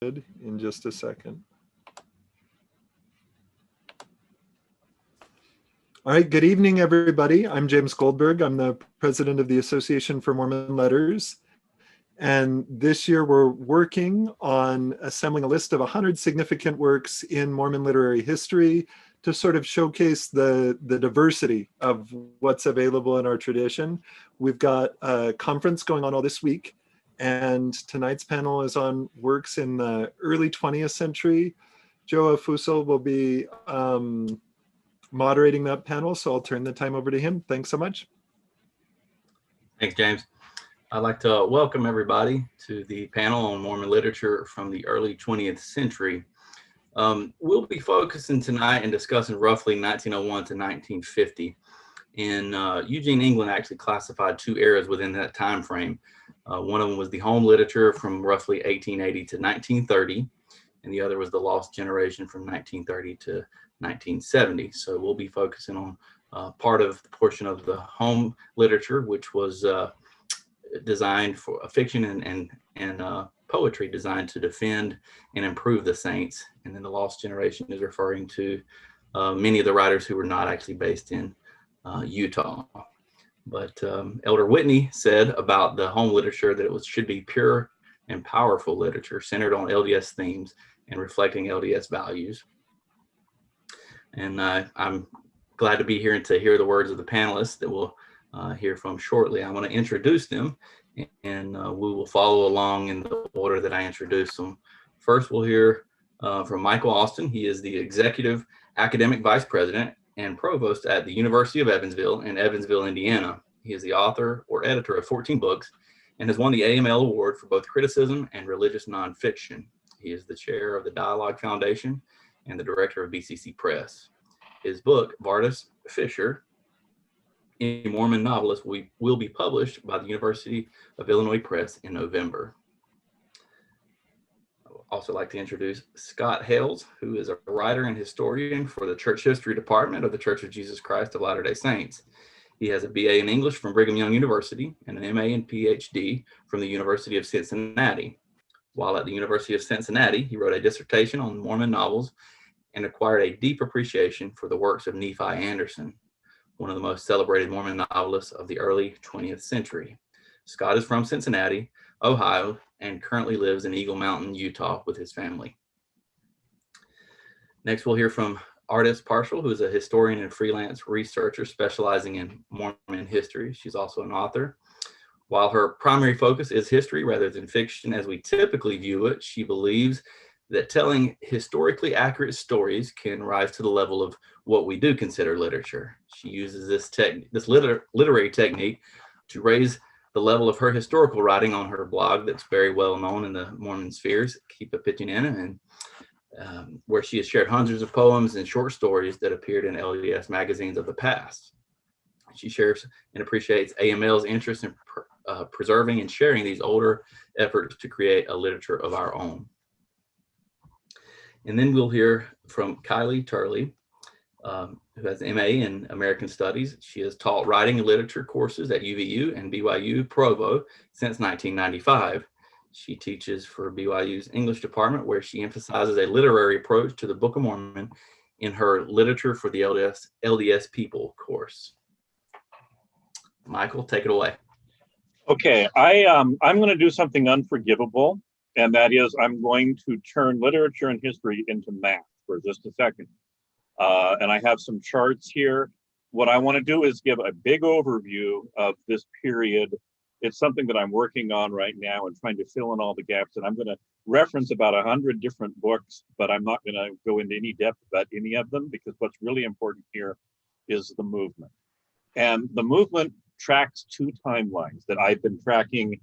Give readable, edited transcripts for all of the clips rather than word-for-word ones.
in just a second. All right, good evening, everybody. I'm James Goldberg. I'm the president of the Association for Mormon Letters. And this year we're working on assembling a list of 100 significant works in Mormon literary history to sort of showcase the diversity of what's available in our tradition. We've got a conference going on all this week, and tonight's panel is on works in the early 20th century. Joe Afusel will be moderating that panel, so I'll turn the time over to him. Thanks so much. Thanks, James. I'd like to welcome everybody to the panel on Mormon literature from the early 20th century. We'll be focusing tonight and discussing roughly 1901 to 1950. And Eugene England actually classified two eras within that time frame. One of them was the home literature from roughly 1880 to 1930, and the other was the lost generation from 1930 to 1970. So we'll be focusing on part of the portion of the home literature, which was designed for fiction and poetry designed to defend and improve the saints. And then the lost generation is referring to many of the writers who were not actually based in Utah. But Elder Whitney said about the home literature that it should be pure and powerful literature centered on LDS themes and reflecting LDS values. And I'm glad to be here and to hear the words of the panelists that we'll hear from shortly. I want to introduce them, and we will follow along in the order that I introduce them. First, we'll hear from Michael Austin. He is the Executive Academic Vice President and Provost at the University of Evansville in Evansville, Indiana. He is the author or editor of 14 books and has won the AML Award for both criticism and religious nonfiction. He is the chair of the Dialogue Foundation and the director of BCC Press. His book, Vardis Fisher, A Mormon Novelist, will be published by the University of Illinois Press in November. I would also like to introduce Scott Hales, who is a writer and historian for the Church History Department of the Church of Jesus Christ of Latter-day Saints. He has a BA in English from Brigham Young University and an MA and PhD from the University of Cincinnati. While at the University of Cincinnati, he wrote a dissertation on Mormon novels and acquired a deep appreciation for the works of Nephi Anderson, one of the most celebrated Mormon novelists of the early 20th century. Scott is from Cincinnati, Ohio, and currently lives in Eagle Mountain, Utah with his family. Next, we'll hear from Ardis Parshall, who is a historian and freelance researcher specializing in Mormon history. She's also an author. While her primary focus is history rather than fiction as we typically view it, she believes that telling historically accurate stories can rise to the level of what we do consider literature. She uses this literary technique to raise the level of her historical writing on her blog that's very well known in the Mormon spheres, Keep a Pitching In, and where she has shared hundreds of poems and short stories that appeared in LDS magazines of the past. She shares and appreciates AML's interest in preserving and sharing these older efforts to create a literature of our own. And then we'll hear from Kylie Turley, who has an MA in American Studies. She has taught writing and literature courses at UVU and BYU Provo since 1995. She teaches for BYU's English department, where she emphasizes a literary approach to the Book of Mormon in her Literature for the LDS People course. Michael, take it away. Okay, I'm going to do something unforgivable, and that is I'm going to turn literature and history into math for just a second. And I have some charts here. What I want to do is give a big overview of this period. It's something that I'm working on right now and trying to fill in all the gaps. And I'm going to reference about 100 different books, but I'm not going to go into any depth about any of them, because what's really important here is the movement. And the movement tracks two timelines that I've been tracking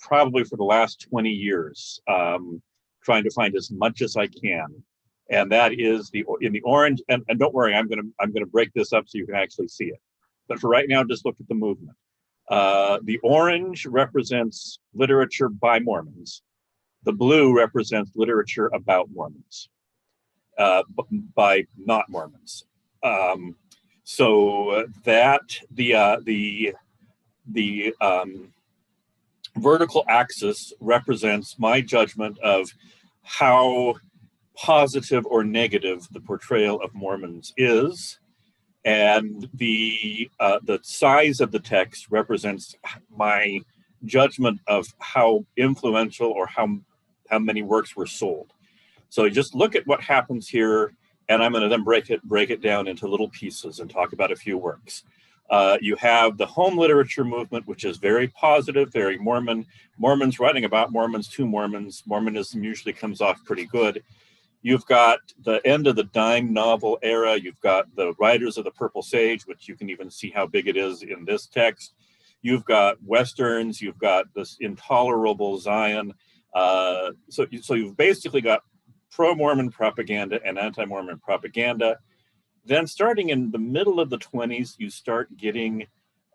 probably for the last 20 years, trying to find as much as I can. And that is in the orange, and don't worry, I'm gonna break this up so you can actually see it. But for right now, just look at the movement. The orange represents literature by Mormons. The blue represents literature about Mormons, by not Mormons. So that the vertical axis represents my judgment of how positive or negative the portrayal of Mormons is, and the size of the text represents my judgment of how influential or how many works were sold. So just look at what happens here, and I'm going to then break it down into little pieces and talk about a few works. You have the home literature movement, which is very positive, very Mormon. Mormons writing about Mormons to Mormons. Mormonism usually comes off pretty good. You've got the end of the dime novel era. You've got the Riders of the Purple Sage, which you can even see how big it is in this text. You've got Westerns. You've got this intolerable Zion. So you've basically got pro-Mormon propaganda and anti-Mormon propaganda. Then starting in the middle of the 20s, you start getting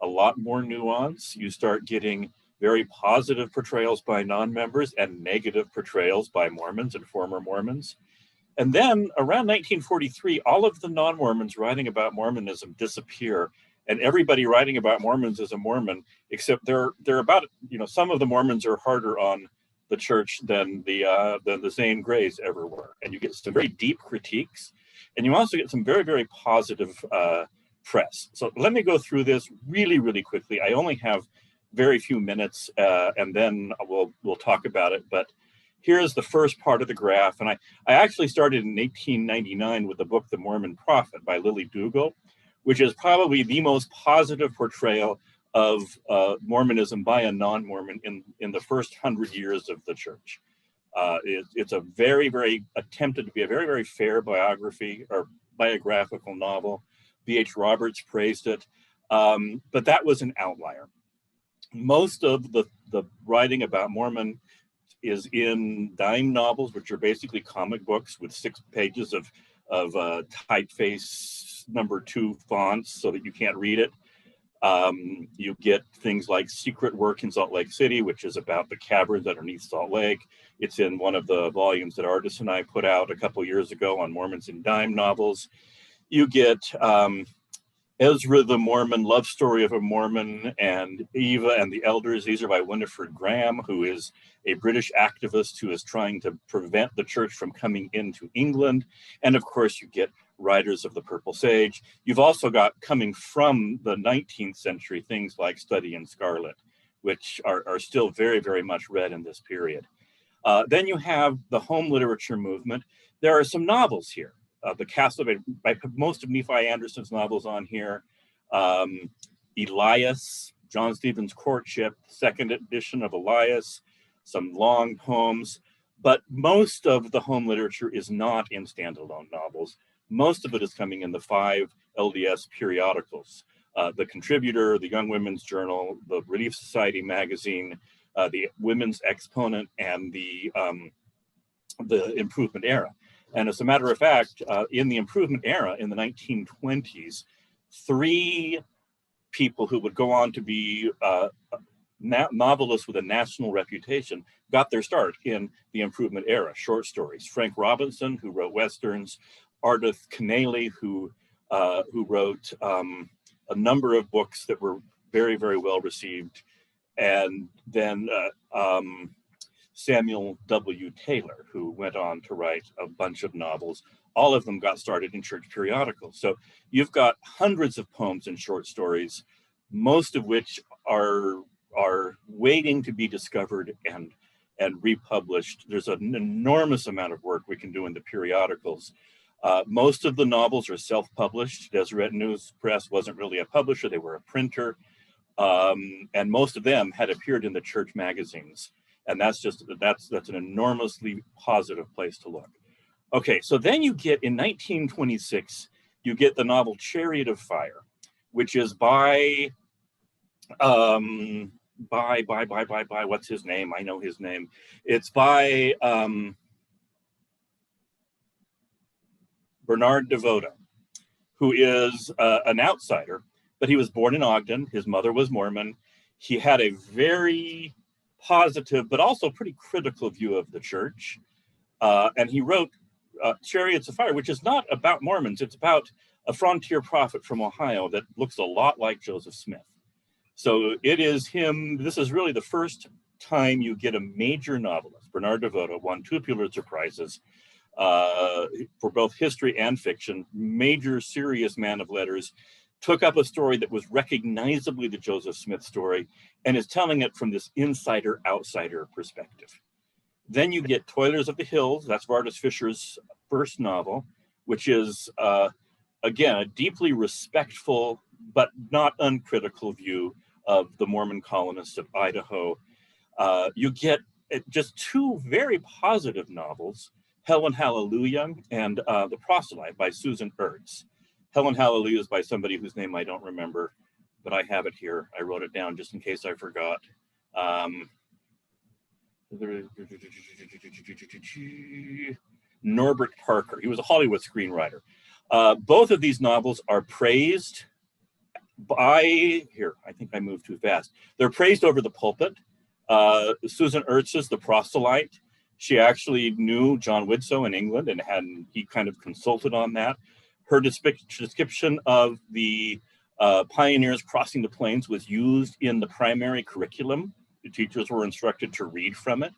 a lot more nuance. You start getting very positive portrayals by non-members and negative portrayals by Mormons and former Mormons. And then around 1943, all of the non-Mormons writing about Mormonism disappear, and everybody writing about Mormons is a Mormon, except they're about, some of the Mormons are harder on the church than the Zane Greys ever were. And you get some very deep critiques, and you also get some very, very positive press. So let me go through this really, really quickly. I only have very few minutes, and then we'll talk about it. But here's the first part of the graph. And I actually started in 1899 with the book The Mormon Prophet by Lily Dougal, which is probably the most positive portrayal of Mormonism by a non-Mormon in the first 100 years of the church. It's a very, very attempted to be a very, very fair biography or biographical novel. B.H. Roberts praised it, but that was an outlier. Most of the writing about Mormon is in dime novels, which are basically comic books with 6 pages of typeface #2 fonts so that you can't read it. You get things like Secret Work in Salt Lake City, which is about the caverns underneath Salt Lake. It's in one of the volumes that Artis and I put out a couple years ago on Mormons in dime novels. You get Ezra the Mormon, Love Story of a Mormon, and Eva and the Elders. These are by Winifred Graham, who is a British activist who is trying to prevent the church from coming into England. And of course, you get Riders of the Purple Sage. You've also got, coming from the 19th century, things like Study in Scarlet, which are still very, very much read in this period. Then you have the home literature movement. There are some novels here. The cast of most of Nephi Anderson's novels on here. Elias, John Stevens' Courtship, second edition of Elias, some long poems, but most of the home literature is not in standalone novels. Most of it is coming in the 5 LDS periodicals. The Contributor, the Young Women's Journal, the Relief Society magazine, the Women's Exponent, and the Improvement Era. And as a matter of fact, in the Improvement Era, in the 1920s, 3 people who would go on to be novelists with a national reputation got their start in the Improvement Era, short stories. Frank Robinson, who wrote Westerns, Ardith Keneally, who wrote a number of books that were very, very well received, and then Samuel W. Taylor, who went on to write a bunch of novels. All of them got started in church periodicals. So you've got hundreds of poems and short stories, most of which are waiting to be discovered and republished. There's an enormous amount of work we can do in the periodicals. Most of the novels are self-published. Deseret News Press wasn't really a publisher, they were a printer. And most of them had appeared in the church magazines. And that's an enormously positive place to look. Okay, so then you get, in 1926, you get the novel Chariot of Fire, which is by what's his name? I know his name. It's by Bernard DeVoto, who is an outsider, but he was born in Ogden. His mother was Mormon. He had a very positive, but also pretty critical view of the church. And he wrote Chariots of Fire, which is not about Mormons. It's about a frontier prophet from Ohio that looks a lot like Joseph Smith. So it is him. This is really the first time you get a major novelist Bernard DeVoto, won 2 Pulitzer Prizes for both history and fiction, major serious man of letters, took up a story that was recognizably the Joseph Smith story and is telling it from this insider-outsider perspective. Then you get Toilers of the Hills, that's Vardis Fisher's first novel, which is, again, a deeply respectful but not uncritical view of the Mormon colonists of Idaho. You get just 2 very positive novels, Hell and Hallelujah and The Proselyte by Susan Ertz. Hell and Hallelujah is by somebody whose name I don't remember, but I have it here. I wrote it down just in case I forgot. Norbert Parker. He was a Hollywood screenwriter. Both of these novels are praised by, here, I think I moved too fast. They're praised over the pulpit. Susan Ertz's The Proselyte, she actually knew John Widtsoe in England and he kind of consulted on that. Her description of the pioneers crossing the plains was used in the primary curriculum. The teachers were instructed to read from it.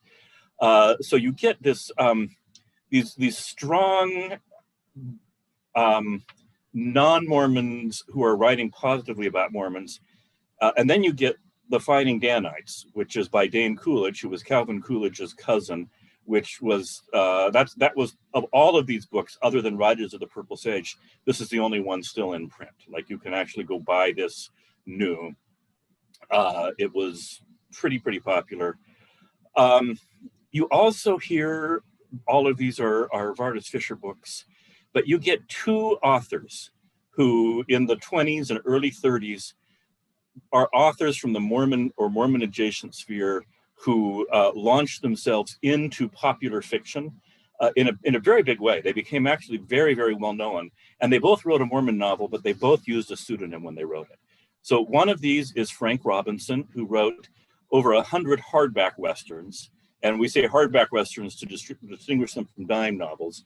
So you get this, these strong non-Mormons who are writing positively about Mormons. And then you get The Fighting Danites, which is by Dane Coolidge, who was Calvin Coolidge's cousin, which was, that was, of all of these books, other than Riders of the Purple Sage, this is the only one still in print. Like, you can actually go buy this new. It was pretty popular. You also hear, all of these are Vardis Fisher books, but you get 2 authors who in the 20s and early 30s are authors from the Mormon or Mormon adjacent sphere who launched themselves into popular fiction in a very big way. They became actually very well known, and they both wrote a Mormon novel, but they both used a pseudonym when they wrote it. So one of these is Frank Robinson, who wrote over 100 hardback Westerns. And we say hardback Westerns to distinguish them from dime novels.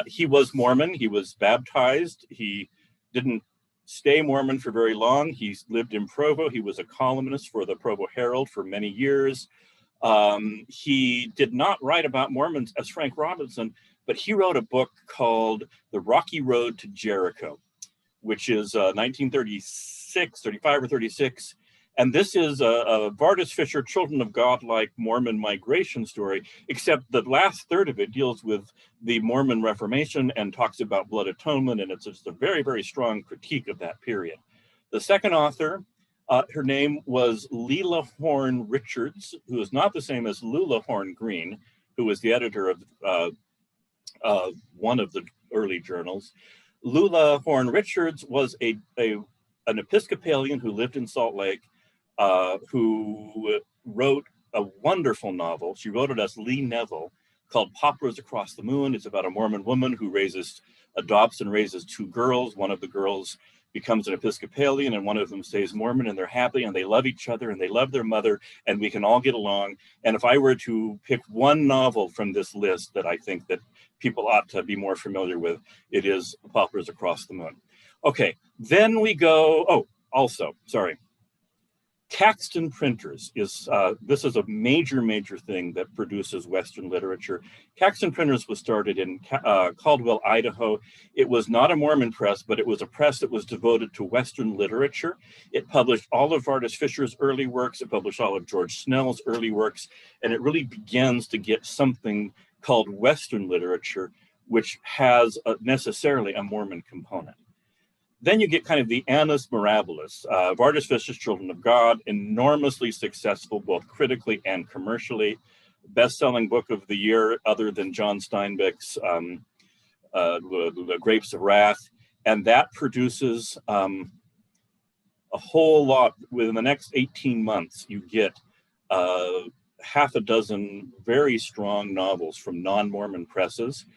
He was Mormon, he was baptized, he didn't stay Mormon for very long. He lived in Provo. He was a columnist for the Provo Herald for many years. He did not write about Mormons as Frank Robinson, but he wrote a book called The Rocky Road to Jericho, which is 1936, 35 or 36. And this is a Vardis Fisher Children of God-like Mormon migration story, except the last third of it deals with the Mormon Reformation and talks about blood atonement, and it's just a very strong critique of that period. The second author, her name was Leela Horn Richards, who is not the same as Lula Horn Green, who was the editor of one of the early journals. Lula Horn Richards was an Episcopalian who lived in Salt Lake, who wrote a wonderful novel. She wrote it as Lee Neville, called Poplars Across the Moon. It's about a Mormon woman who adopts and raises 2 girls. One of the girls becomes an Episcopalian and one of them stays Mormon, and they're happy and they love each other and they love their mother, and we can all get along. And if I were to pick one novel from this list that I think that people ought to be more familiar with, it is Poplars Across the Moon. Okay, then we go, Caxton Printers is, this is a major thing that produces Western literature. Caxton Printers was started in Caldwell, Idaho. It was not a Mormon press, but it was a press that was devoted to Western literature. It published all of Vardis Fisher's early works. It published all of George Snell's early works. And it really begins to get something called Western literature, which has necessarily a Mormon component. Then you get kind of the Annus Mirabilis, Vardis Fisher's Children of God, enormously successful both critically and commercially. Best-selling book of the year, other than John Steinbeck's The Grapes of Wrath. And that produces a whole lot. Within the next 18 months, you get half a dozen very strong novels from non-Mormon presses.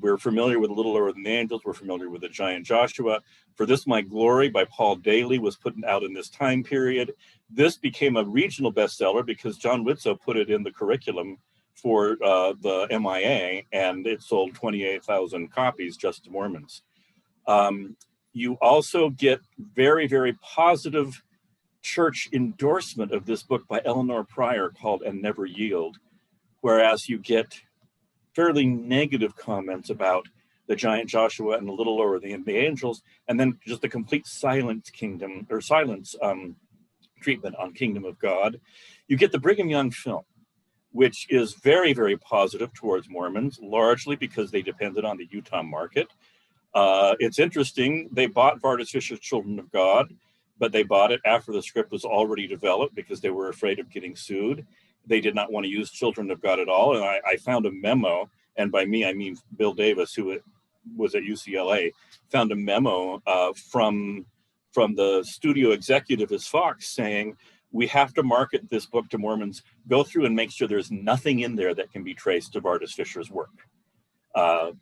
We're familiar with A Little Lower Than the Angels. We're familiar with The Giant Joshua. For This My Glory by Paul Daly was put out in this time period. This became a regional bestseller because John Widtsoe put it in the curriculum for the MIA, and it sold 28,000 copies just to Mormons. You also get very positive church endorsement of this book by Eleanor Pryor called And Never Yield, whereas you get fairly negative comments about the giant Joshua and the little lower the angels, and then just the complete silence treatment on Kingdom of God. You get the Brigham Young film, which is very, very positive towards Mormons, largely because they depended on the Utah market. It's interesting, they bought Vardis Fisher's Children of God, but they bought it after the script was already developed because they were afraid of getting sued. They did not want to use Children of God at all. And I found a memo, and by me, I mean Bill Davis, who was at UCLA, found a memo from the studio executive at Fox saying, we have to market this book to Mormons, go through and make sure there's nothing in there that can be traced to Vardis Fisher's work.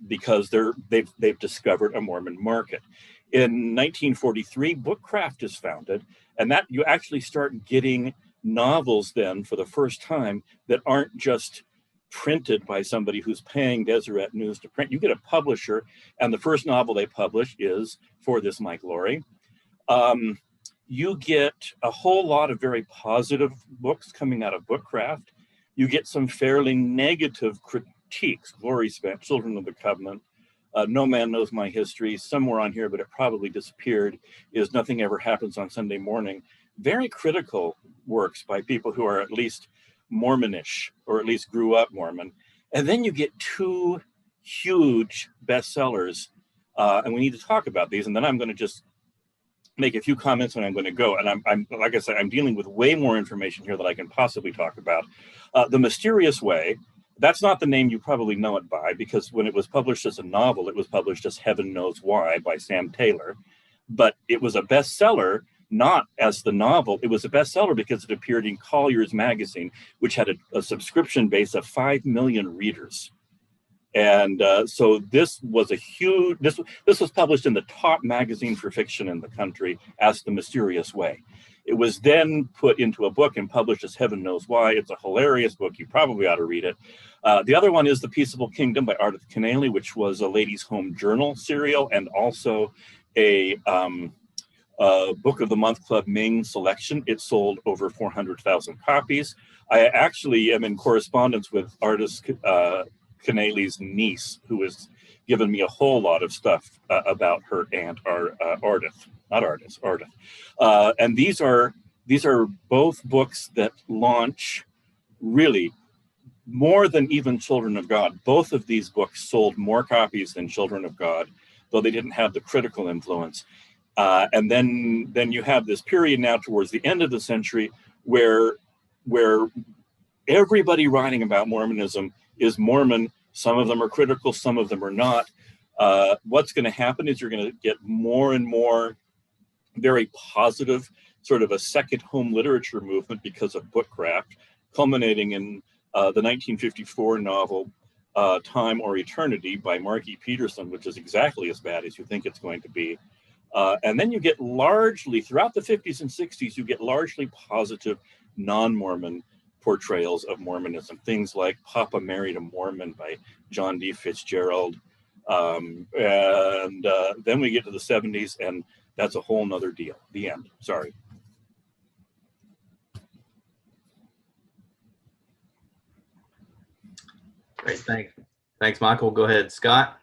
Because they've discovered a Mormon market. In 1943, Bookcraft is founded, and that you actually start getting novels then for the first time that aren't just printed by somebody who's paying Deseret News to print. You get a publisher, and the first novel they publish is For This My Glory. You get a whole lot of very positive books coming out of Bookcraft. You get some fairly negative critiques. Glory Spent, Children of the Covenant, No Man Knows My History, somewhere on here, but it probably disappeared, is Nothing Ever Happens on Sunday Morning. Very critical works by people who are at least Mormonish, or at least grew up Mormon. And then you get two huge bestsellers, and we need to talk about these, and then I'm going to just make a few comments and I'm going to go. And I'm like I said, I'm dealing with way more information here than I can possibly talk about. The Mysterious Way, that's not the name you probably know it by, because when it was published as a novel, it was published as Heaven Knows Why by Sam Taylor. But it was a bestseller, not as the novel. It was a bestseller because it appeared in Collier's magazine, which had a subscription base of 5 million readers. And so this was a huge, this was published in the top magazine for fiction in the country as The Mysterious Way. It was then put into a book and published as Heaven Knows Why. It's a hilarious book. You probably ought to read it. The other one is The Peaceable Kingdom by Ardith Keneally, which was a ladies' home journal serial and also a Book of the Month Club Ming selection. It sold over 400,000 copies. I actually am in correspondence with Ardith Keneally's niece, who has given me a whole lot of stuff about her aunt, Ardith. And these are both books that launch really more than even Children of God. Both of these books sold more copies than Children of God, though they didn't have the critical influence. And then you have this period now towards the end of the century where everybody writing about Mormonism is Mormon. Some of them are critical, some of them are not. What's going to happen is you're going to get more and more very positive, sort of a second home literature movement because of Bookcraft, culminating in the 1954 novel Time or Eternity by Mark E. Peterson, which is exactly as bad as you think it's going to be. And then you get largely, throughout the 50s and 60s, you get largely positive non-Mormon portrayals of Mormonism. Things like Papa Married a Mormon by John D. Fitzgerald. And then we get to the 70s, and that's a whole nother deal. The end. Sorry. Great, thanks. Thanks, Michael. Go ahead, Scott.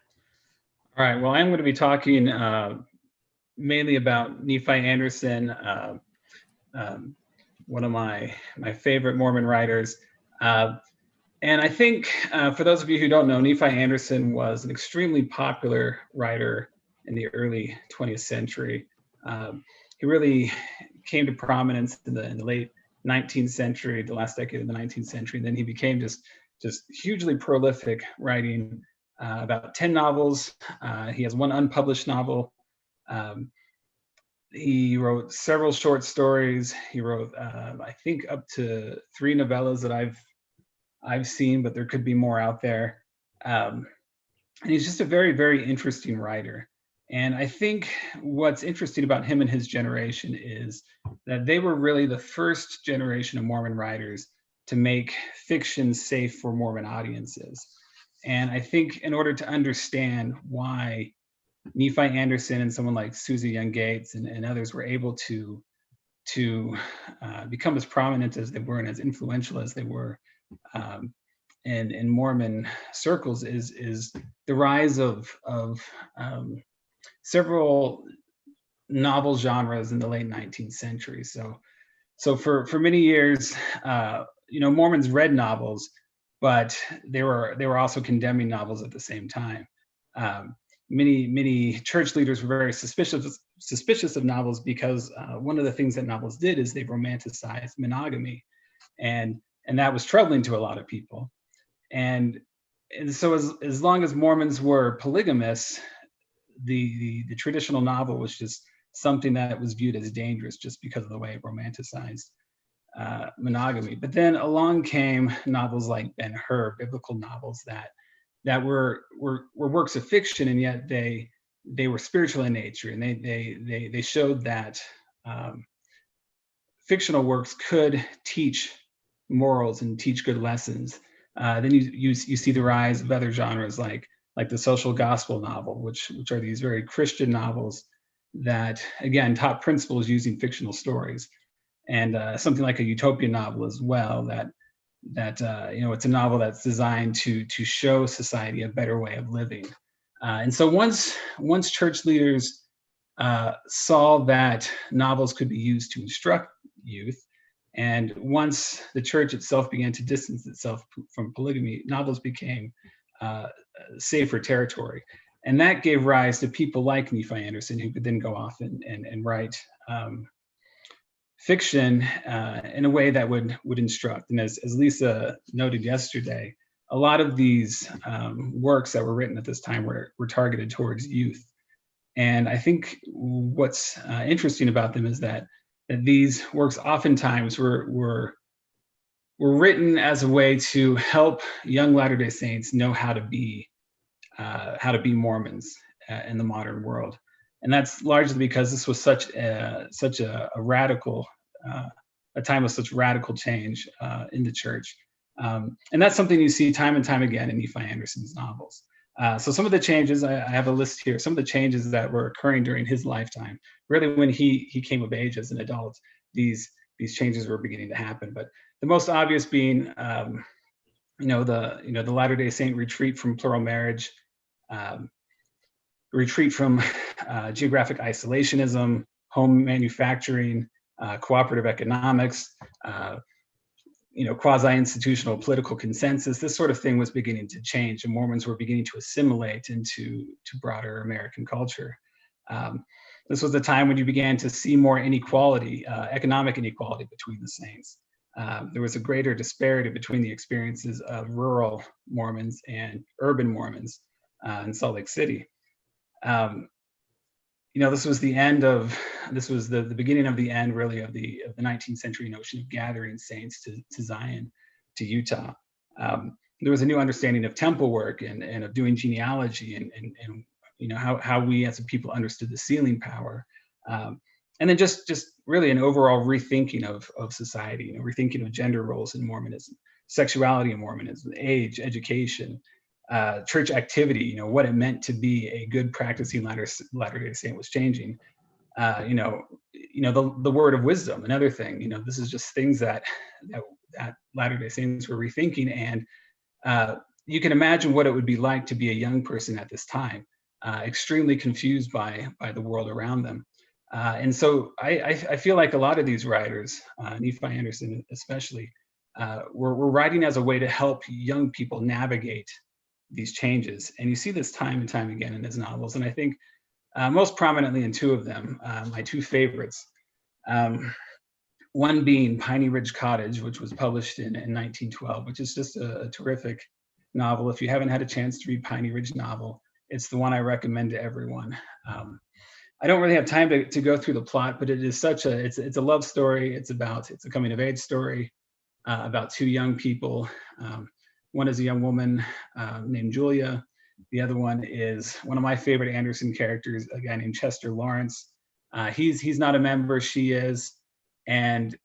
All right, well, I'm going to be talking mainly about Nephi Anderson, one of my favorite Mormon writers. And I think for those of you who don't know, Nephi Anderson was an extremely popular writer in the early 20th century. He really came to prominence in the late 19th century, the last decade of the 19th century. And then he became just hugely prolific, writing about 10 novels. He has one unpublished novel. He wrote several short stories. He wrote, I think, up to 3 novellas that I've seen, but there could be more out there. And he's just a very, very interesting writer. And I think what's interesting about him and his generation is that they were really the first generation of Mormon writers to make fiction safe for Mormon audiences. And I think in order to understand why Nephi Anderson and someone like Susie Young Gates and others were able to become as prominent as they were and as influential as they were in Mormon circles is the rise of several novel genres in the late 19th century. So for many years, Mormons read novels, but they were also condemning novels at the same time. Many church leaders were very suspicious of novels because one of the things that novels did is they romanticized monogamy, and that was troubling to a lot of people. And so as long as Mormons were polygamous, the traditional novel was just something that was viewed as dangerous just because of the way it romanticized monogamy. But then along came novels like Ben-Hur, biblical novels that were works of fiction, and yet they were spiritual in nature, and they showed that fictional works could teach morals and teach good lessons. Then you see the rise of other genres like the social gospel novel, which are these very Christian novels that again taught principles using fictional stories, and something like a utopian novel as well. That it's a novel that's designed to show society a better way of living. And so once church leaders saw that novels could be used to instruct youth, and once the church itself began to distance itself from polygamy, novels became safer territory. And that gave rise to people like Nephi Anderson, who could then go off and write fiction in a way that would instruct. And as Lisa noted yesterday, a lot of these works that were written at this time were targeted towards youth. And I think what's interesting about them is that these works oftentimes were written as a way to help young Latter-day Saints know how to be Mormons in the modern world. And that's largely because this was such a radical, a time of such radical change in the church. And that's something you see time and time again in Nephi Anderson's novels. So some of the changes, I have a list here, some of the changes that were occurring during his lifetime, really when he came of age as an adult, these changes were beginning to happen. But the most obvious being, the Latter-day Saint retreat from plural marriage, retreat from geographic isolationism, home manufacturing, cooperative economics, quasi-institutional political consensus. This sort of thing was beginning to change, and Mormons were beginning to assimilate into broader American culture. This was the time when you began to see more inequality, economic inequality between the saints. There was a greater disparity between the experiences of rural Mormons and urban Mormons in Salt Lake City. This was the beginning of the end, really, of the 19th century notion of gathering saints to Zion, to Utah. There was a new understanding of temple work and of doing genealogy and how we as a people understood the sealing power. And then just really an overall rethinking of society, rethinking of gender roles in Mormonism, sexuality in Mormonism, age, education, church activity, what it meant to be a good practicing Latter-day Saint was changing. The word of wisdom, another thing, this is just things that Latter-day Saints were rethinking. And you can imagine what it would be like to be a young person at this time, extremely confused by the world around them. And so I feel like a lot of these writers, Nephi Anderson especially, were writing as a way to help young people navigate these changes. And you see this time and time again in his novels. And I think most prominently in two of them, my two favorites, one being Piney Ridge Cottage, which was published in 1912, which is just a terrific novel. If you haven't had a chance to read Piney Ridge novel, it's the one I recommend to everyone. I don't really have time to go through the plot, but it is it's a love story. It's a coming of age story about two young people. One is a young woman named Julia. The other one is one of my favorite Anderson characters, a guy named Chester Lawrence. He's not a member, she is. And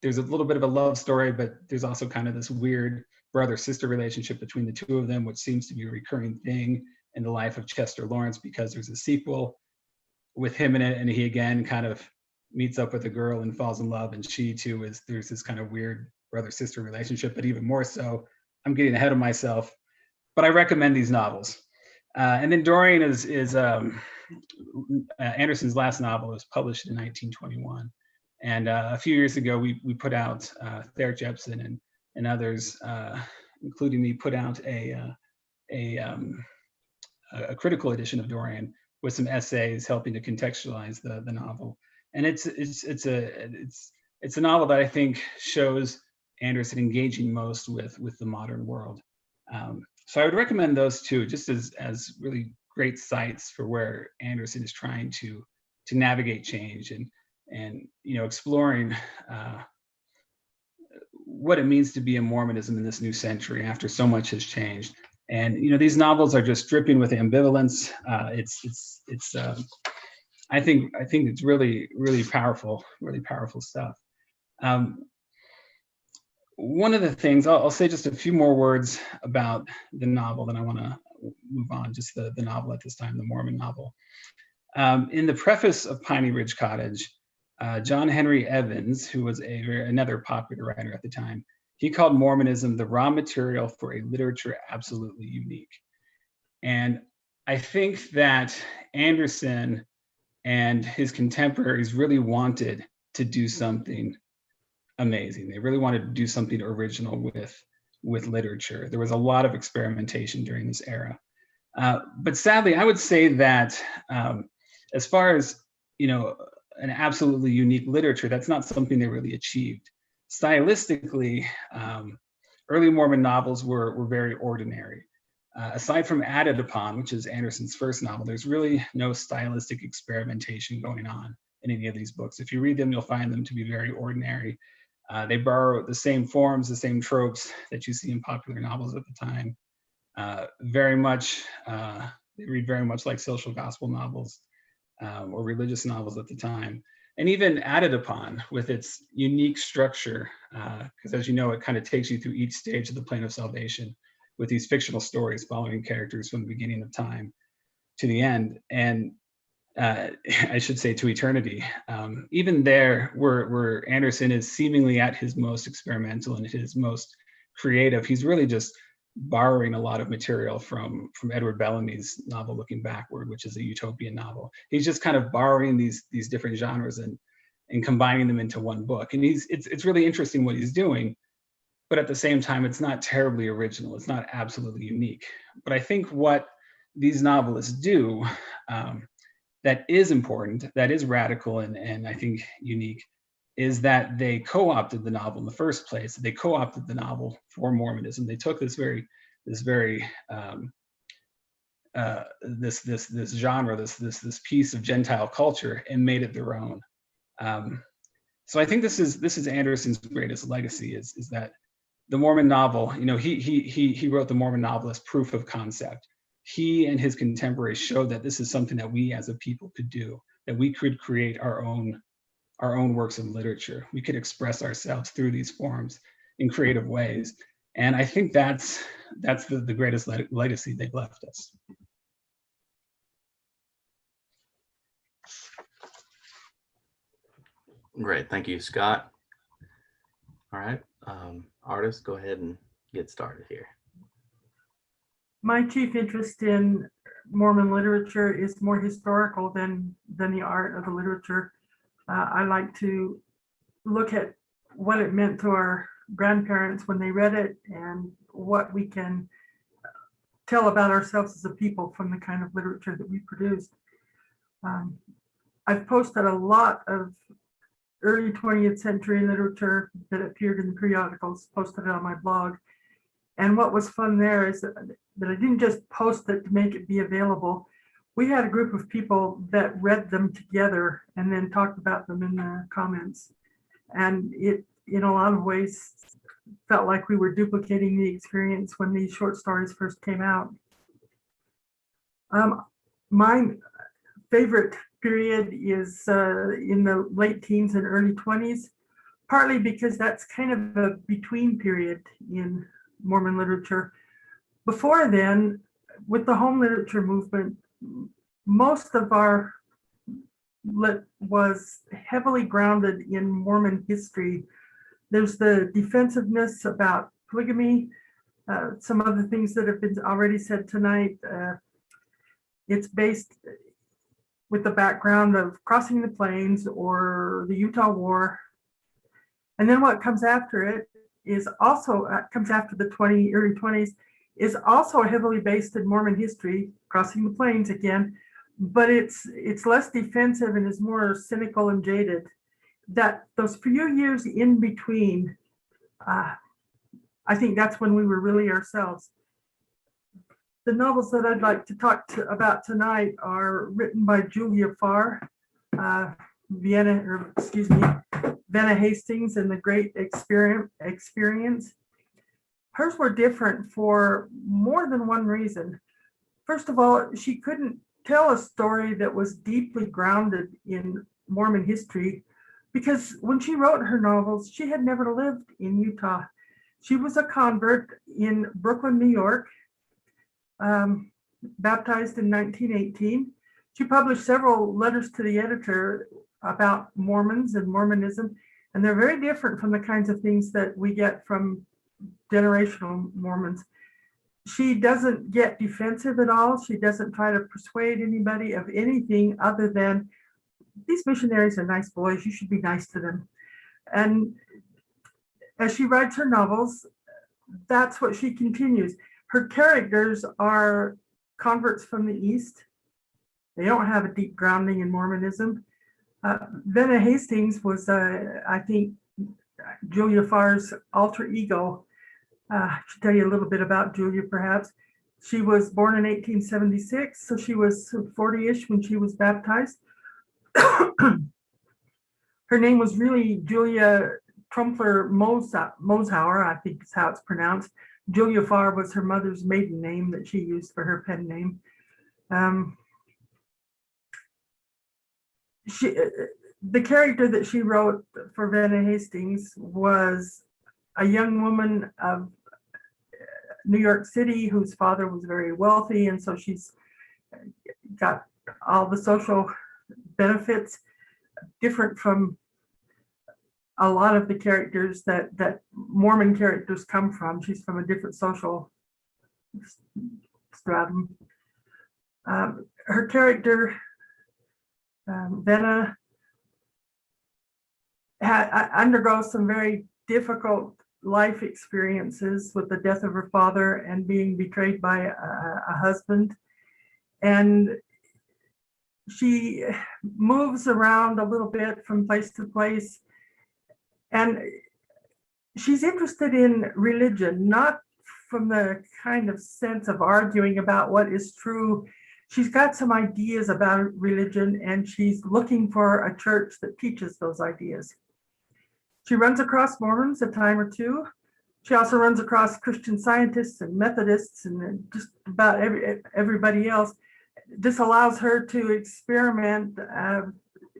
there's a little bit of a love story, but there's also kind of this weird brother-sister relationship between the two of them, which seems to be a recurring thing in the life of Chester Lawrence, because there's a sequel with him in it, and he again kind of meets up with a girl and falls in love, and she too there's this kind of weird brother-sister relationship. But even more so, I'm getting ahead of myself, but I recommend these novels. And then Dorian is Anderson's last novel. Was published in 1921, and a few years ago we put out Thayer Jepson and others, including me, put out a critical edition of Dorian with some essays helping to contextualize the novel. And it's a novel that I think shows Anderson engaging most with the modern world. So I would recommend those two, just as really great sites for where Anderson is trying to navigate change and exploring what it means to be a Mormonism in this new century after so much has changed. And these novels are just dripping with ambivalence. I think it's really powerful stuff. One of the things, I'll say just a few more words about the novel, then I want to move on, just the novel at this time, the Mormon novel. In the preface of Piney Ridge Cottage, John Henry Evans, who was another popular writer at the time, he called Mormonism the raw material for a literature absolutely unique. And I think that Anderson and his contemporaries really wanted to do something amazing. They really wanted to do something original with literature. There was a lot of experimentation during this era. But sadly, I would say that as far as, an absolutely unique literature, that's not something they really achieved. Stylistically, early Mormon novels were very ordinary. Aside from Added Upon, which is Anderson's first novel, there's really no stylistic experimentation going on in any of these books. If you read them, you'll find them to be very ordinary. They borrow the same forms, the same tropes that you see in popular novels at the time. They read very much like social gospel novels or religious novels at the time. And even Added Upon, with its unique structure, because as you know, it kind of takes you through each stage of the plan of salvation with these fictional stories following characters from the beginning of time to the end. And I should say to eternity. Even there, where Anderson is seemingly at his most experimental and his most creative, he's really just borrowing a lot of material from Edward Bellamy's novel Looking Backward, which is a utopian novel. He's just kind of borrowing these different genres and combining them into one book. And it's really interesting what he's doing, but at the same time, it's not terribly original. It's not absolutely unique. But I think what these novelists do that is important, that is radical and I think unique, is that they co-opted the novel in the first place. They co-opted the novel for Mormonism. They took this genre, this piece of Gentile culture, and made it their own. So I think this is Anderson's greatest legacy is that the Mormon novel. He wrote the Mormon novel as proof of concept. He and his contemporaries showed that this is something that we as a people could do, that we could create our own works of literature. We could express ourselves through these forms in creative ways. And I think that's the greatest legacy they've left us. Great, thank you, Scott. All right, artists, go ahead and get started here. My chief interest in Mormon literature is more historical than the art of the literature. I like to look at what it meant to our grandparents when they read it and what we can tell about ourselves as a people from the kind of literature that we produced. I've posted a lot of early 20th century literature that appeared in the periodicals, posted it on my blog. And what was fun there is that I didn't just post it to make it be available. We had a group of people that read them together and then talked about them in the comments. And it, in a lot of ways, felt like we were duplicating the experience when these short stories first came out. My favorite period is in the late teens and early 20s, partly because that's kind of a between period in Mormon literature. Before then, with the home literature movement, most of our lit was heavily grounded in Mormon history. There's the defensiveness about polygamy. some of the things that have been already said tonight. It's based with the background of crossing the plains or the Utah War. And then what comes after it is also, comes after the early 20s, is also heavily based in Mormon history, crossing the plains again, but it's less defensive and is more cynical and jaded. That those few years in between, I think that's when we were really ourselves. The novels that I'd like to talk about tonight are written by Julia Farr, Venna Hastings, and The Great Experience. Hers were different for more than one reason. First of all, she couldn't tell a story that was deeply grounded in Mormon history because when she wrote her novels, she had never lived in Utah. She was a convert in Brooklyn, New York, baptized in 1918. She published several letters to the editor about Mormons and Mormonism, and they're very different from the kinds of things that we get from generational Mormons. She doesn't get defensive at all. She doesn't try to persuade anybody of anything other than, these missionaries are nice boys, you should be nice to them. And as she writes her novels, that's what she continues. Her characters are converts from the East. They don't have a deep grounding in Mormonism. Venna Hastings was, I think, Julia Farr's alter ego. I should tell you a little bit about Julia, perhaps. She was born in 1876, so she was 40-ish when she was baptized. Her name was really Julia Trumpler Mosauer, I think is how it's pronounced. Julia Farr was her mother's maiden name that she used for her pen name. The character that she wrote for Venna Hastings was a young woman of New York City whose father was very wealthy, and so she's got all the social benefits, different from a lot of the characters that Mormon characters come from. She's from a different social stratum. Her character, Venna, undergoes some very difficult life experiences with the death of her father and being betrayed by a husband. And she moves around a little bit from place to place. And she's interested in religion, not from the kind of sense of arguing about what is true. She's got some ideas about religion, and she's looking for a church that teaches those ideas. She runs across Mormons a time or two. She also runs across Christian Scientists and Methodists and just about everybody else. This allows her to experiment.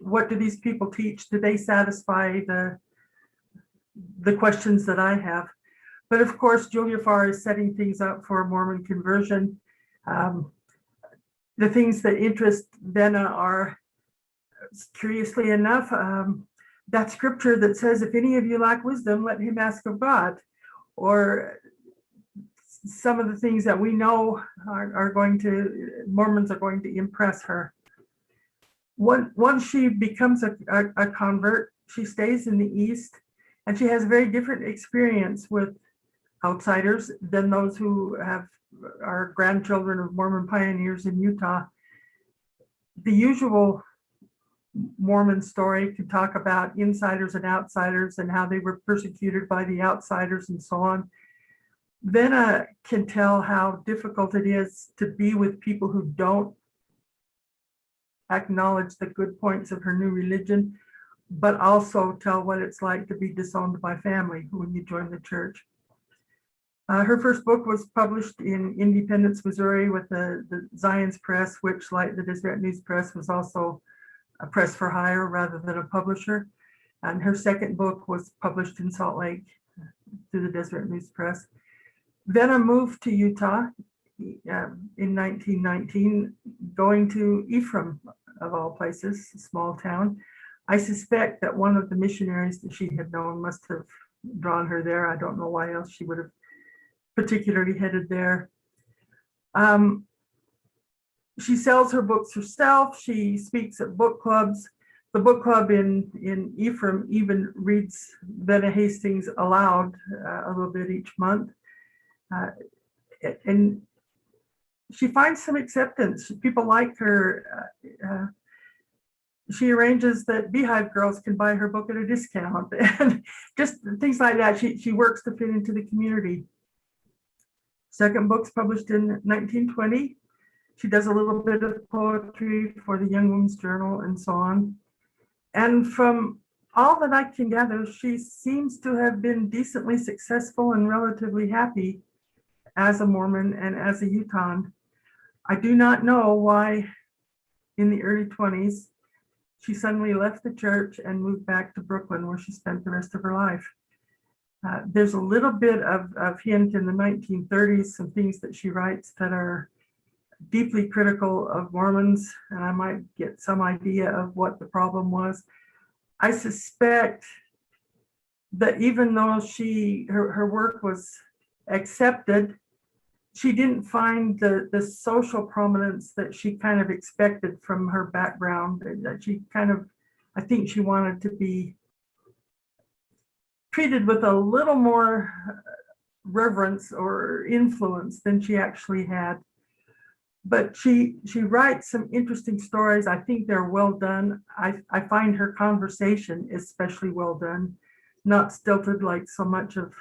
What do these people teach? Do they satisfy the questions that I have? But of course, Julia Farr is setting things up for a Mormon conversion. The things that interest Venna are, curiously enough, that scripture that says, if any of you lack wisdom, let him ask of God, or some of the things that we know Mormons are going to impress her. Once she becomes a convert, she stays in the East, and she has a very different experience with outsiders than those who are grandchildren of Mormon pioneers in Utah. The usual Mormon story could talk about insiders and outsiders and how they were persecuted by the outsiders and so on. Venna can tell how difficult it is to be with people who don't acknowledge the good points of her new religion, but also tell what it's like to be disowned by family when you join the church. Her first book was published in Independence, Missouri with the Zion's Press, which, like the Deseret News Press, was also a press for hire rather than a publisher. And her second book was published in Salt Lake through the Deseret News Press. Venna moved to Utah in 1919, going to Ephraim, of all places, a small town. I suspect that one of the missionaries that she had known must have drawn her there. I don't know why else she would have particularly headed there. She sells her books herself. She speaks at book clubs. The book club in Ephraim even reads Venna Hastings aloud a little bit each month. And she finds some acceptance. People like her. She arranges that Beehive girls can buy her book at a discount and just things like that. She works to fit into the community. Second book's published in 1920. She does a little bit of poetry for the Young Women's Journal and so on. And from all that I can gather, she seems to have been decently successful and relatively happy as a Mormon and as a Utahn. I do not know why in the early 20s she suddenly left the church and moved back to Brooklyn, where she spent the rest of her life. There's a little bit of hint in the 1930s, some things that she writes that are deeply critical of Mormons, and I might get some idea of what the problem was. I suspect that even though her work was accepted, she didn't find the social prominence that she kind of expected from her background. That she kind of, I think she wanted to be treated with a little more reverence or influence than she actually had. But she writes some interesting stories. I think they're well done. I find her conversation especially well done, not stilted like so much of,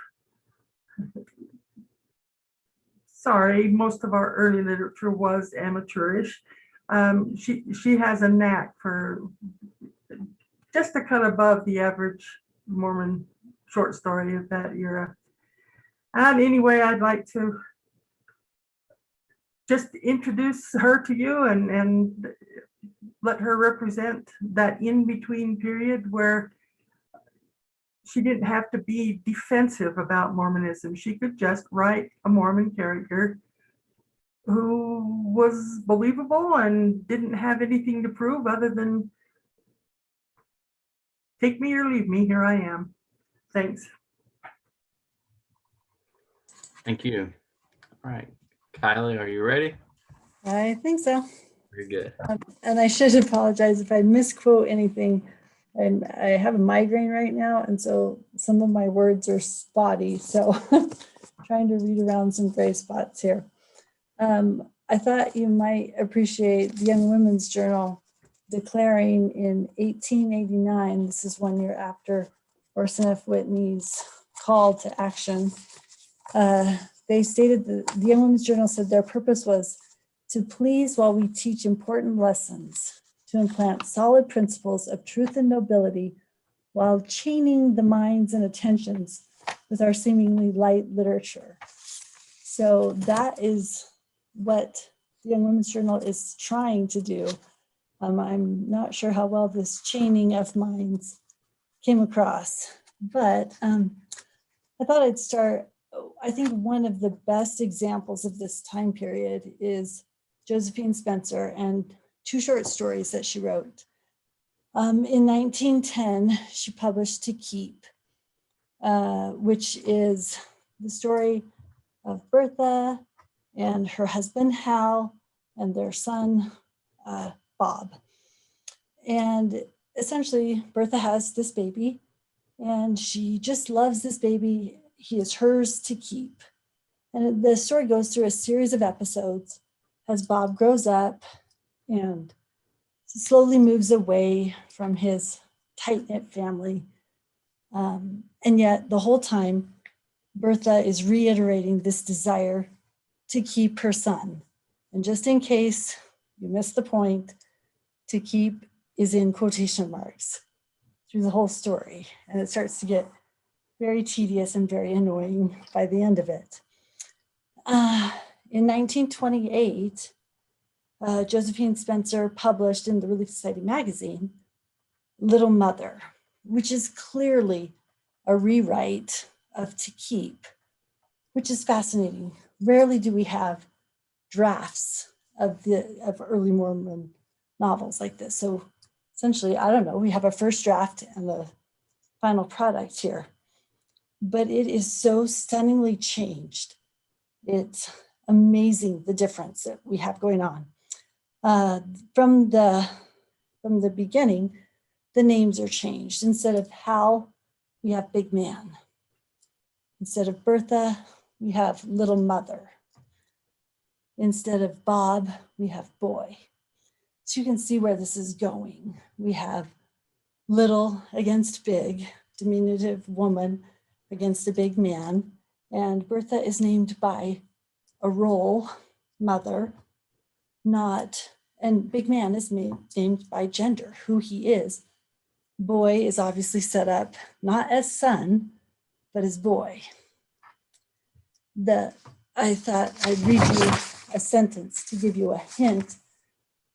sorry, most of our early literature was amateurish. She has a knack for just a cut above the average Mormon short story of that era. And anyway, I'd like to just introduce her to you and let her represent that in-between period where she didn't have to be defensive about Mormonism. She could just write a Mormon character who was believable and didn't have anything to prove other than take me or leave me, here I am. Thanks. Thank you. All right. Kylie, are you ready? I think so. Very good. And I should apologize if I misquote anything. And I have a migraine right now, and so some of my words are spotty. So trying to read around some gray spots here. I thought you might appreciate the Young Women's Journal declaring in 1889, this is 1 year after Orson F. Whitney's call to action, they stated that the Young Women's Journal said their purpose was to please while we teach important lessons, to implant solid principles of truth and nobility while chaining the minds and attentions with our seemingly light literature. So that is what the Young Women's Journal is trying to do. I'm not sure how well this chaining of minds came across, but I thought I'd start. I think one of the best examples of this time period is Josephine Spencer and two short stories that she wrote. In 1910, she published To Keep, which is the story of Bertha and her husband Hal and their son Bob. And essentially, Bertha has this baby and she just loves this baby. He is hers to keep. And the story goes through a series of episodes as Bob grows up and slowly moves away from his tight-knit family. And yet the whole time, Bertha is reiterating this desire to keep her son. And just in case you missed the point, to keep is in quotation marks through the whole story. And it starts to get very tedious and very annoying by the end of it. In 1928, Josephine Spencer published in the Relief Society magazine, Little Mother, which is clearly a rewrite of To Keep, which is fascinating. Rarely do we have drafts of early Mormon novels like this. So essentially, I don't know, we have a first draft and the final product here. But it is so stunningly changed It's amazing the difference that we have going on. From the beginning, the names are changed. Instead of Hal, we have Big Man. Instead of Bertha, we have Little Mother. Instead of Bob, we have Boy. So you can see where this is going. We have little against big, diminutive woman against a big man. And Bertha is named by a role, mother, and Big Man is named by gender, who he is. Boy is obviously set up not as son, but as boy. I thought I'd read you a sentence to give you a hint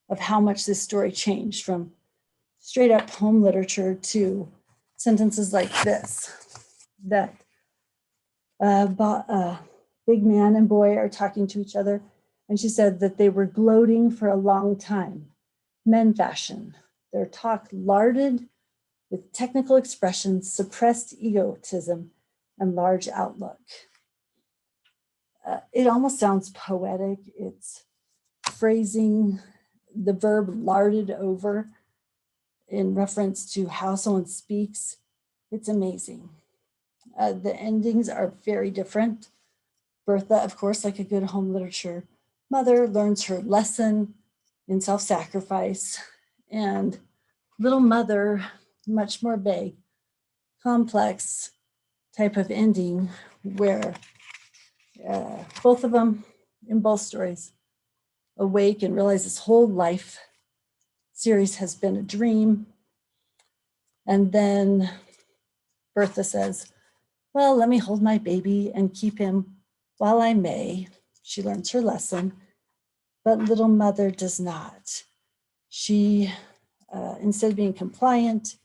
of how much this story changed from straight up home literature to sentences like this, that Big Man and Boy are talking to each other. And she said that they were gloating for a long time, men fashion, their talk larded with technical expressions, suppressed egotism, and large outlook. It almost sounds poetic. It's phrasing the verb larded over in reference to how someone speaks. It's amazing. The endings are very different. Bertha, of course, like a good home literature mother, learns her lesson in self-sacrifice, and Little Mother, much more vague, complex type of ending where both of them in both stories awake and realize this whole life series has been a dream. And then Bertha says, well, let me hold my baby and keep him while I may. She learns her lesson, but Little Mother does not. She, instead of being compliant,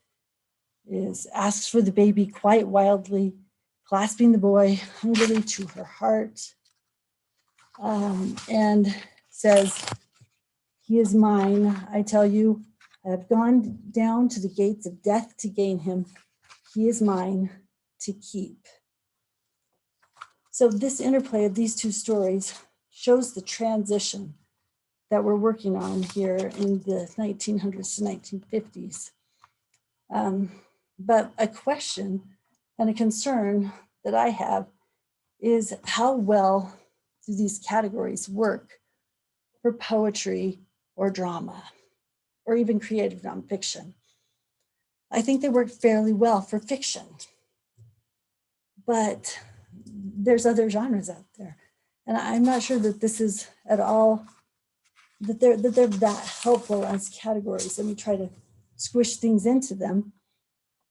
asks for the baby quite wildly, clasping the boy hungrily to her heart, and says, he is mine. I tell you, I have gone down to the gates of death to gain him. He is mine to keep. So this interplay of these two stories shows the transition that we're working on here in the 1900s to 1950s. But a question and a concern that I have is how well do these categories work for poetry or drama, or even creative nonfiction? I think they work fairly well for fiction, but there's other genres out there. And I'm not sure that this is at all, that they're that helpful as categories. And we try to squish things into them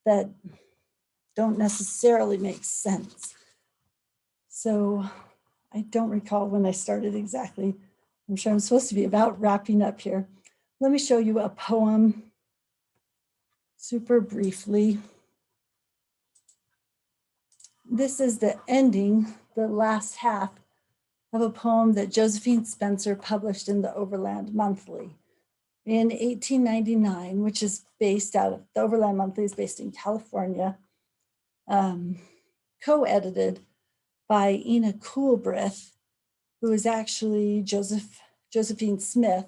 that don't necessarily make sense. So I don't recall when I started exactly. I'm sure I'm supposed to be about wrapping up here. Let me show you a poem super briefly. This is the ending, the last half of a poem that Josephine Spencer published in the Overland Monthly in 1899, which is based out of, the Overland Monthly is based in California, co-edited by Ina Coolbrith, who is actually Josephine Smith,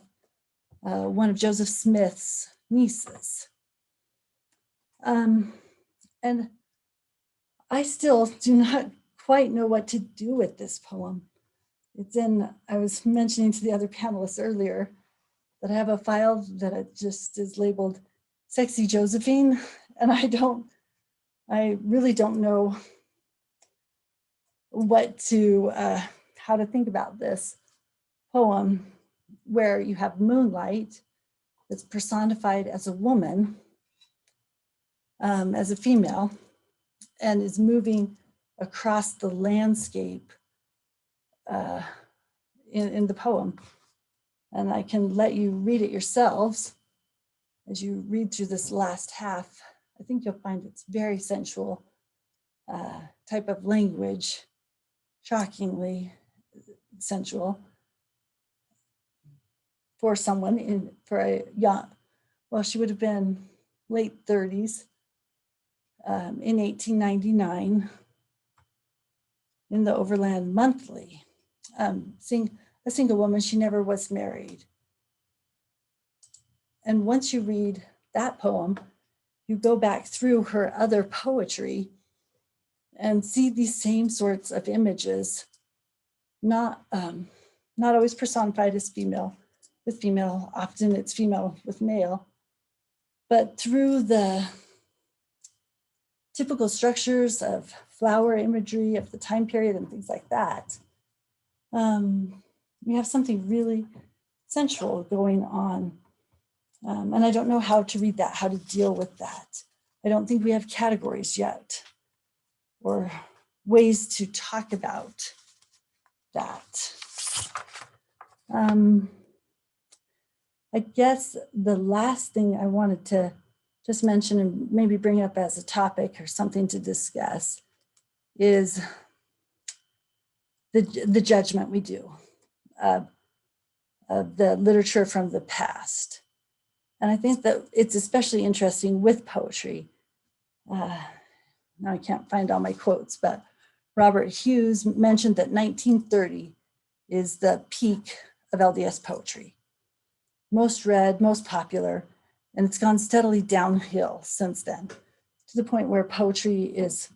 one of Joseph Smith's nieces. And I still do not quite know what to do with this poem. It's in, I was mentioning to the other panelists earlier that I have a file that it just is labeled Sexy Josephine, and I really don't know how to think about this poem where you have moonlight that's personified as a woman, as a female, and is moving across the landscape in the poem. And I can let you read it yourselves as you read through this last half. I think you'll find it's very sensual type of language, shockingly sensual for someone for a young, well, she would have been late 30s in 1899 in the Overland Monthly. a single woman. She never was married. And once you read that poem, you go back through her other poetry and see these same sorts of images, not always personified as female with female, often it's female with male, but through the typical structures of flower imagery of the time period and things like that. We have something really sensual going on. And I don't know how to read that, how to deal with that. I don't think we have categories yet or ways to talk about that. I guess the last thing I wanted to just mention and maybe bring up as a topic or something to discuss is the judgment we do of the literature from the past. And I think that it's especially interesting with poetry. Now I can't find all my quotes, but Robert Hughes mentioned that 1930 is the peak of LDS poetry. Most read, most popular, and it's gone steadily downhill since then, to the point where poetry is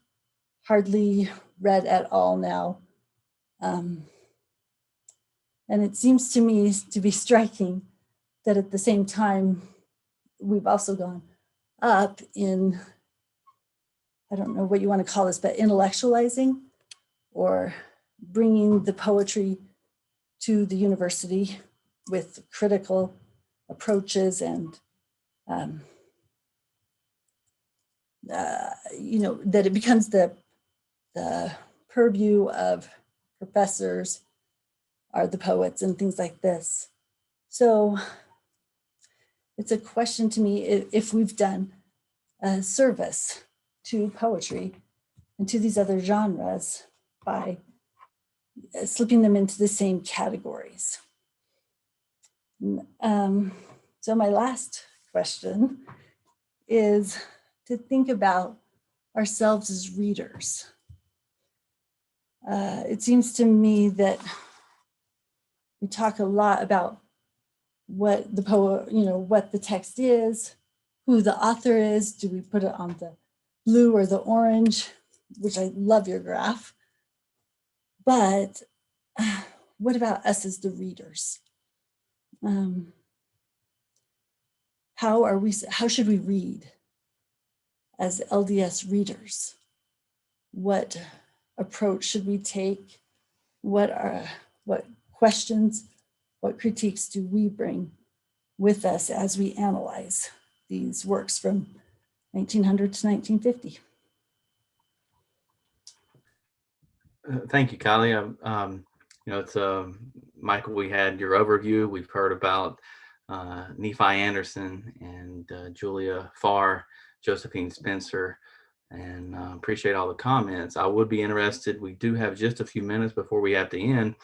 hardly read at all now. And it seems to me to be striking that at the same time, we've also gone up in, I don't know what you want to call this, but intellectualizing or bringing the poetry to the university with critical approaches and, that it becomes the purview of professors are the poets and things like this. So it's a question to me if we've done a service to poetry and to these other genres by slipping them into the same categories. So my last question is to think about ourselves as readers. It seems to me that we talk a lot about what the what the text is, who the author is. Do we put it on the blue or the orange? Which I love your graph. But what about us as the readers? How should we read as LDS readers? What approach should we take? What questions, what critiques do we bring with us as we analyze these works from 1900 to 1950? Thank you, Kylie. It's Michael. We had your overview. We've heard about Nephi Anderson and Julia Farr, Josephine Spencer, and appreciate all the comments. I would be interested. We do have just a few minutes before we have to end.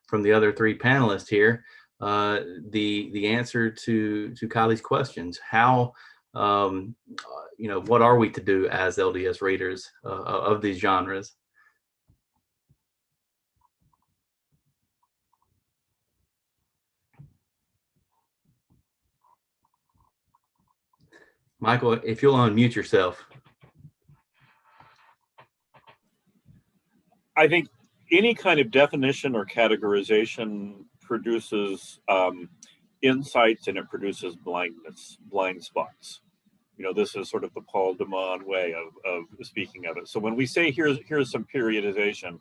From the other three panelists here, the answer to Kylie's questions. How what are we to do as LDS readers of these genres? Michael, if you'll unmute yourself. I think any kind of definition or categorization produces insights, and it produces blind spots. This is sort of the Paul Demond way of speaking of it. So when we say here's some periodization,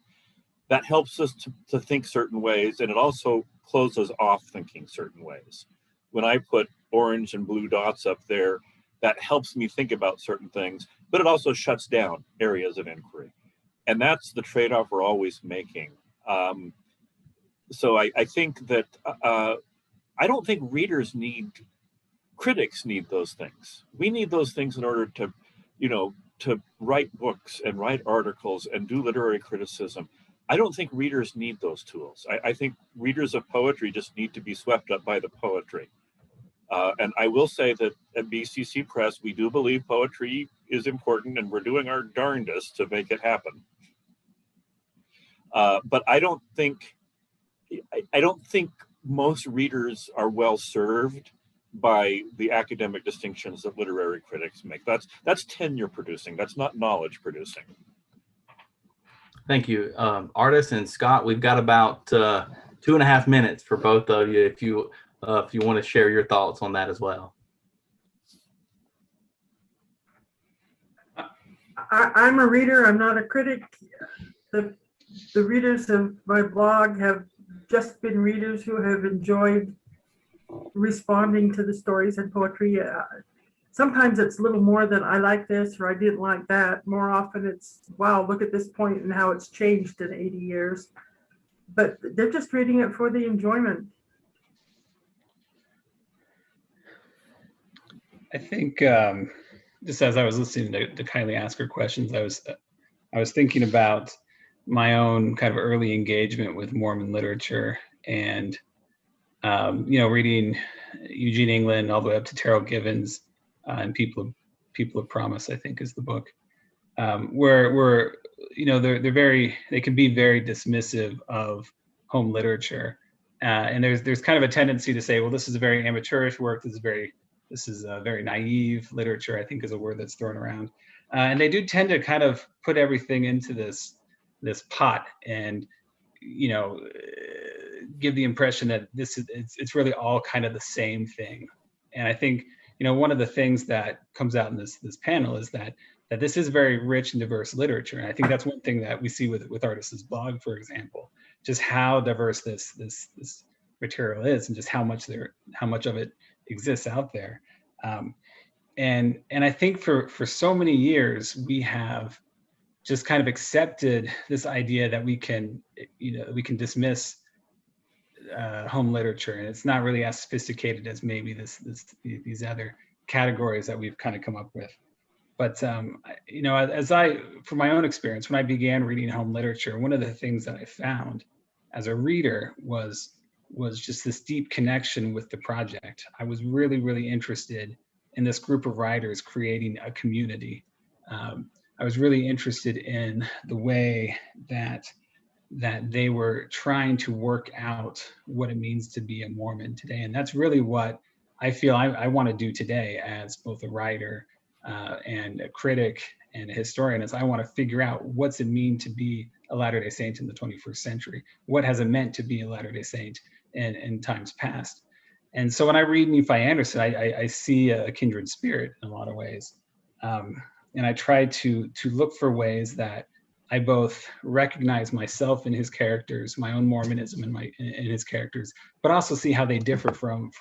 that helps us to think certain ways, and it also closes off thinking certain ways. When I put orange and blue dots up there, that helps me think about certain things, but it also shuts down areas of inquiry. And that's the trade-off we're always making. So I think that I don't think critics need those things. We need those things in order to write books and write articles and do literary criticism. I don't think readers need those tools. I think readers of poetry just need to be swept up by the poetry. And I will say that at BCC Press, we do believe poetry is important, and we're doing our darndest to make it happen. But I don't think I don't think most readers are well served by the academic distinctions that literary critics make. That's tenure producing. That's not knowledge producing. Thank you, Artis and Scott. We've got about 2.5 minutes for both of you if you want to share your thoughts on that as well. I'm a reader. I'm not a critic. The readers of my blog have just been readers who have enjoyed responding to the stories and poetry. Sometimes it's a little more than I like this or I didn't like that. More often it's, wow, look at this point and how it's changed in 80 years. But they're just reading it for the enjoyment. I think just as I was listening to Kylie ask her questions, I was thinking about my own kind of early engagement with Mormon literature and reading Eugene England all the way up to Terrell Givens and People of Promise, I think is the book, where they can be very dismissive of home literature, and there's kind of a tendency to say, well, this is a very amateurish work. This is a very naive literature, I think is a word that's thrown around, and they do tend to kind of put everything into this pot and give the impression that it's really all kind of the same thing. And I think one of the things that comes out in this panel is that this is very rich and diverse literature, and I think that's one thing that we see with Artis's blog, for example, just how diverse this material is, and just how much of it exists out there. And I think for so many years we have just kind of accepted this idea that we can dismiss home literature, and it's not really as sophisticated as maybe these other categories that we've kind of come up with. But from my own experience, when I began reading home literature, one of the things that I found as a reader was just this deep connection with the project. I was really, really interested in this group of writers creating a community. I was really interested in the way that they were trying to work out what it means to be a Mormon today. And that's really what I feel I want to do today as both a writer and a critic and a historian, is I want to figure out what's it mean to be a Latter-day Saint in the 21st century? What has it meant to be a Latter-day Saint in times past? And so when I read Nephi Anderson, I see a kindred spirit in a lot of ways. And I try to look for ways that I both recognize myself in his characters, my own Mormonism in his characters, but also see how they differ from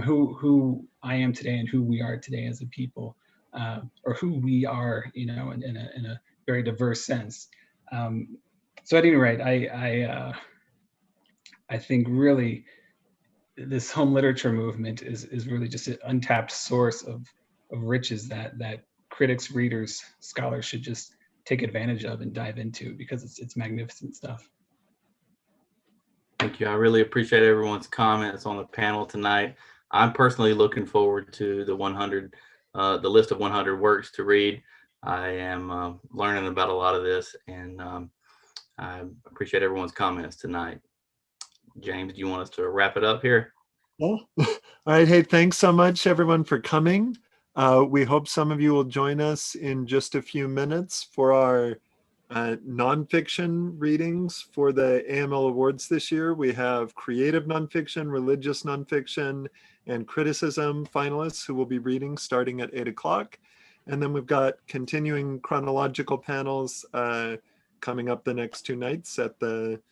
who I am today and who we are today as a people, or who we are, in a very diverse sense. So at any rate, I think really this home literature movement is really just an untapped source of riches that critics, readers, scholars should just take advantage of and dive into, because it's magnificent stuff. Thank you. I really appreciate everyone's comments on the panel tonight. I'm personally looking forward to the list of 100 works to read. I am learning about a lot of this, and I appreciate everyone's comments tonight. James, do you want us to wrap it up here? Well, all right. Hey, thanks so much, everyone, for coming. We hope some of you will join us in just a few minutes for our nonfiction readings for the AML Awards this year. We have creative nonfiction, religious nonfiction, and criticism finalists who will be reading starting at 8 o'clock. And then we've got continuing chronological panels coming up the next two nights at the